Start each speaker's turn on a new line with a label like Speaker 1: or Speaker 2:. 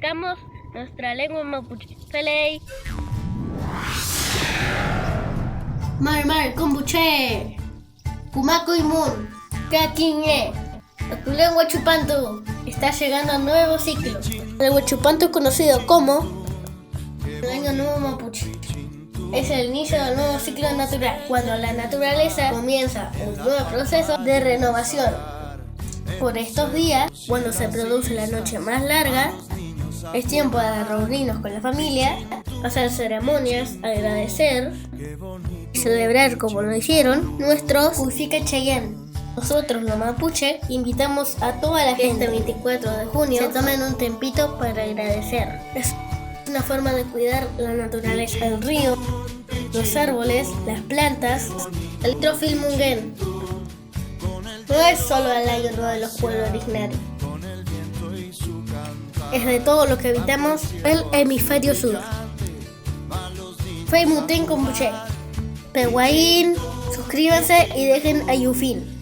Speaker 1: hablamos nuestra lengua mapuche. Feley.
Speaker 2: Mar, kombuche. Kumaku Imun. Kakinge. Tu lengua chupantu. Está llegando a un nuevo ciclo. El lengua chupantu es conocido como el año nuevo mapuche. Es el inicio del nuevo ciclo natural, cuando la naturaleza comienza un nuevo proceso de renovación. Por estos días, cuando se produce la noche más larga, es tiempo de reunirnos con la familia, hacer ceremonias, agradecer y celebrar como lo hicieron nuestros Kuifika Cheyenne. Nosotros, los mapuche, invitamos a toda la gente el 24 de junio se tomen un tempito para agradecer. Es una forma de cuidar la naturaleza, el río, los árboles, las plantas, el Trofilmungen. No es solo el año nuevo de los pueblos originarios, es de todo lo que habitamos el hemisferio sur. Fei Muten Kombuche. Peguaín, suscríbanse y dejen a Yufin.